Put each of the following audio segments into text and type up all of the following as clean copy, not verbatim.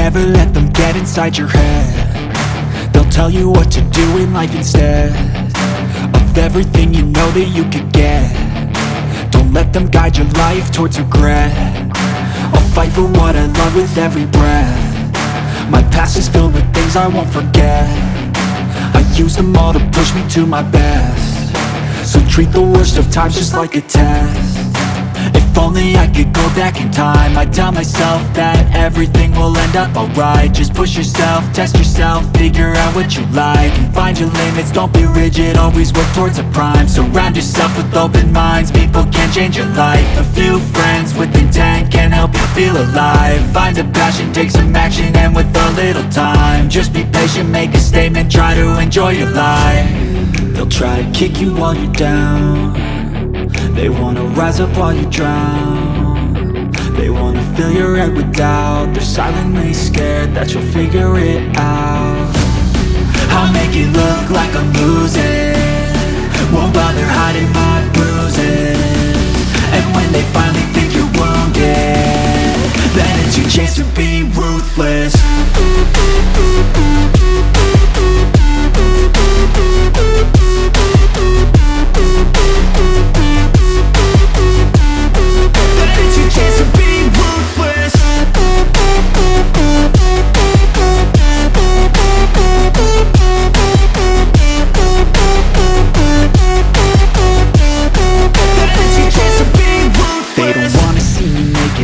ever let them get inside your head. They'll tell you what to do in life instead of everything you know that you could get. Don't let them guide your life towards regret. I'll fight for what I love with every breath. My past is filled with things I won't forget. I use them all to push me to my best. So treat the worst of times just like a test. If only I could go back in time, I'd tell myself that everything will end up alright. Just push yourself, test yourself, figure out what you like, and find your limits, don't be rigid, always work towards a prime. Surround yourself with open minds, people can change your life. A few friends with intent can help you feel alive. Find a passion, take some action, and with a little time, just be patient, make a statement, try to enjoy your life. They'll try to kick you while you're down. They wanna rise up while you drown. They wanna fill your head with doubt. They're silently scared that you'll figure it out. I'll make it look like I'm losing, won't bother hiding my bruises. And when they finally think you're wounded, then it's your chance to be ruthless.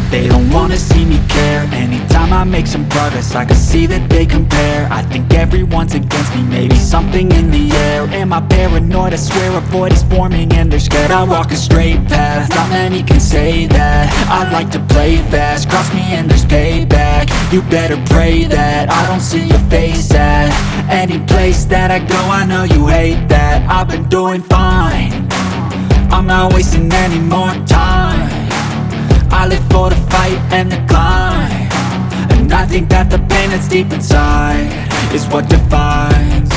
They don't wanna see me care. Anytime I make some progress, I can see that they compare. I think everyone's against me, maybe something in the air. Am I paranoid? I swear a void is forming and they're scared. I walk a straight path, not many can say that. I like to play fast, cross me and there's payback. You better pray that I don't see your face at any place that I go. I know you hate that. I've been doing fine, I'm not wasting any more time. I live for the fight and the climb, and I think that the pain that's deep inside is what defines.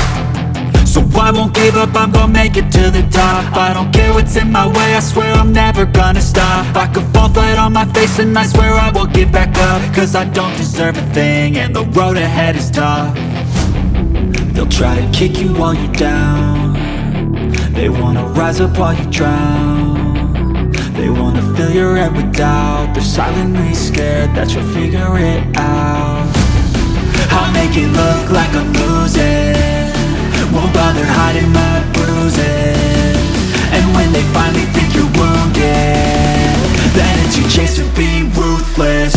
So I won't give up, I'm gonna make it to the top. I don't care what's in my way, I swear I'm never gonna stop. I could fall flat on my face and I swear I will get back up, cause I don't deserve a thing and the road ahead is tough. They'll try to kick you while you're down. They wanna rise up while you drown. They wanna fill your head with doubt. They're silently scared that you'll figure it out. I'll make it look like I'm losing, won't bother hiding my bruises. And when they finally think you're wounded, then it's your chance to be ruthless.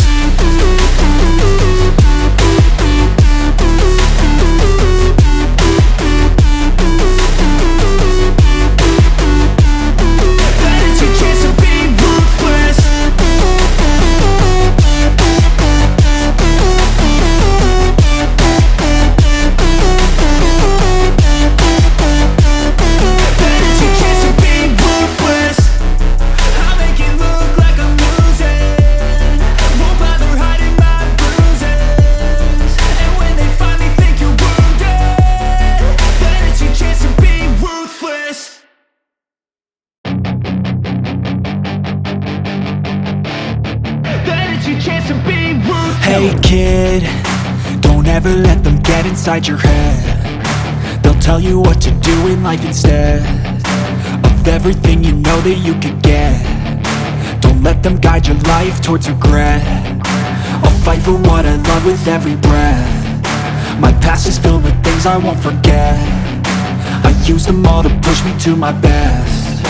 Hey kid, don't ever let them get inside your head. They'll tell you what to do in life instead of everything you know that you could get. Don't let them guide your life towards regret. I'll fight for what I love with every breath. My past is filled with things I won't forget. I use them all to push me to my best.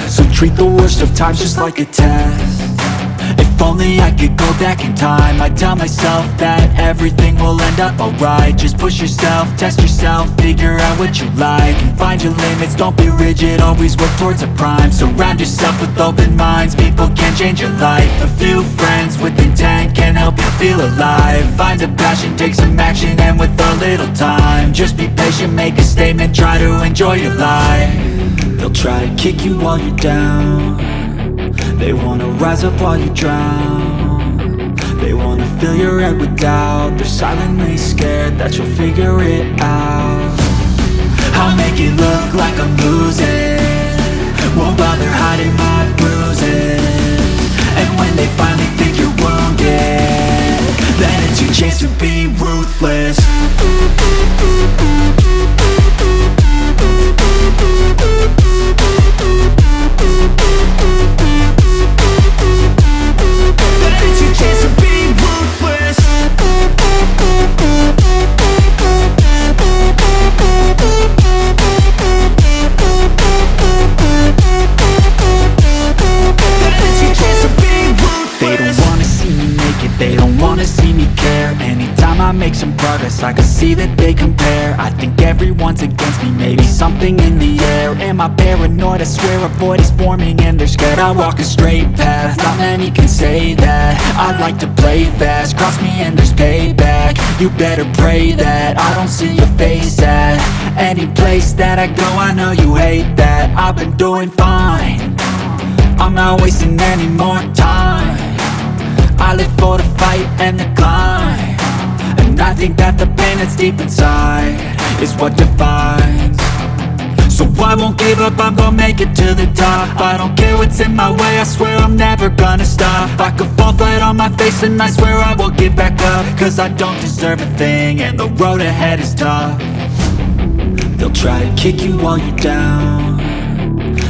So treat the worst of times just like a test. If only I could go back in time, I'd tell myself that everything will end up alright. Just push yourself, test yourself, figure out what you like, and find your limits, don't be rigid, always work towards a prime. Surround yourself with open minds, people can change your life. A few friends with intent can help you feel alive. Find a passion, take some action, and with a little time, just be patient, make a statement, try to enjoy your life. They'll try to kick you while you're down. They wanna rise up while you drown. They wanna fill your head with doubt. They're silently scared that you'll figure it out. I'll make it look like I'm losing, won't bother hiding my bruises. And when they finally think you're wounded, then it's your chance chance to be ruthless. Then it's your chance to be ruthless. They don't wanna see me make it, they don't wanna see me care. Anytime I make some progress, I can see that they compare. I think everyone's against me, maybe something in the air. Am I paranoid? I swear a void is forming and they're scared. I walk a straight path, not many can say that. I like to play fast, cross me and there's payback. You better pray that I don't see your face at any place that I go. I know you hate that. I've been doing fine, I'm not wasting any more time. I live for the fight and the climb, and I think that the pain that's deep inside is what defines. So I won't give up, I'm gonna make it to the top. I don't care what's in my way, I swear I'm never gonna stop. I could fall flat on my face and I swear I will get back up, cause I don't deserve a thing and the road ahead is tough. They'll try to kick you while you're down,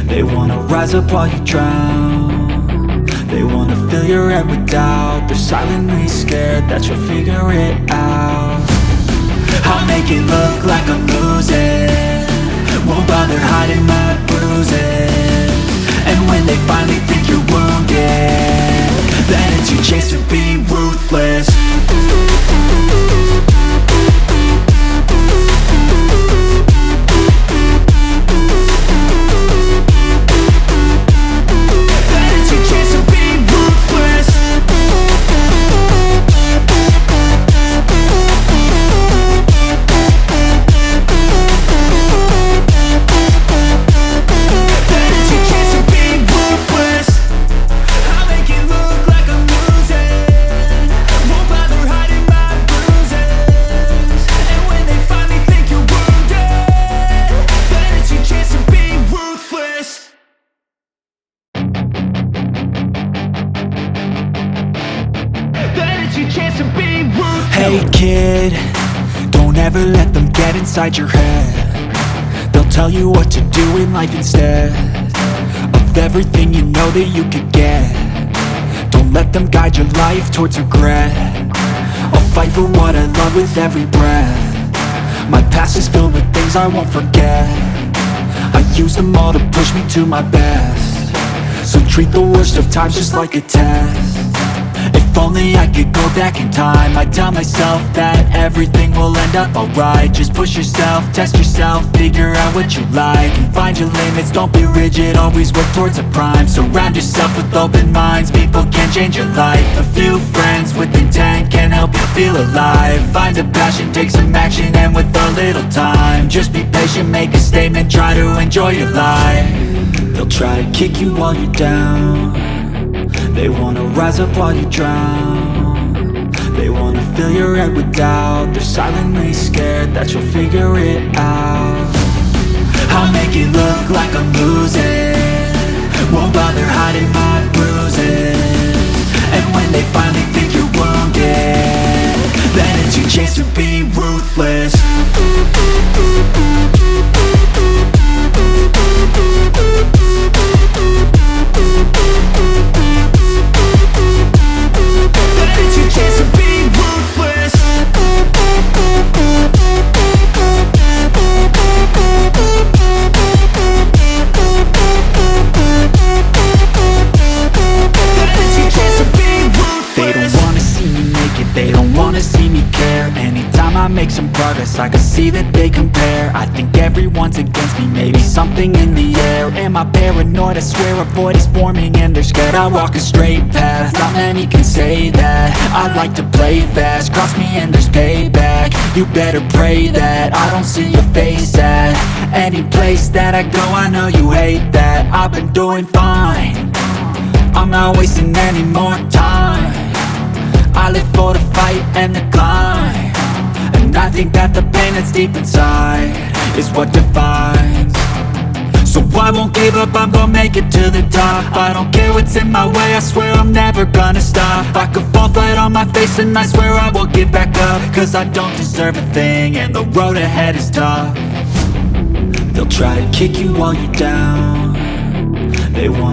they wanna rise up while you drown. They wanna fill your head with doubt, they're silently scared that you'll figure it out. I'll make it look like I'm losing, won't bother hiding my bruises. And when they finally think you're wounded, then it's your chance to be ruthless. Hey kid, don't ever let them get inside your head. They'll tell you what to do in life instead of everything you know that you could get. Don't let them guide your life towards regret. I'll fight for what I love with every breath. My past is filled with things I won't forget. I use them all to push me to my best. So treat the worst of times just like a test. If only I could go back in time, I'd tell myself that everything will end up alright. Just push yourself, test yourself, figure out what you like, and find your limits, don't be rigid, always work towards a prime. Surround yourself with open minds, people can change your life. A few friends with intent can help you feel alive. Find a passion, take some action, and with a little time, just be patient, make a statement, try to enjoy your life. They'll try to kick you while you're down, they wanna rise up while you drown. They wanna fill your head with doubt, they're silently scared that you'll figure it out. I'll make it look like I'm losing, won't bother hiding my bruises. And when they finally think you're wounded, then it's your chance to be ruthless. Make some progress, I can see that they compare. I think everyone's against me, maybe something in the air. Am I paranoid? I swear a void is forming and they're scared. I walk a straight path, not many can say that. I like to play fast, cross me and there's payback. You better pray that I don't see your face at any place that I go. I know you hate that. I've been doing fine, I'm not wasting any more time. I live for the fight and the climb, and I think that the pain that's deep inside is what defines. So I won't give up, I'm gonna make it to the top. I don't care what's in my way, I swear I'm never gonna stop. I could fall flat on my my face and I swear I will get back up, 'cause I don't deserve a thing and the road ahead is tough. They'll try to kick you while you're down. They wanna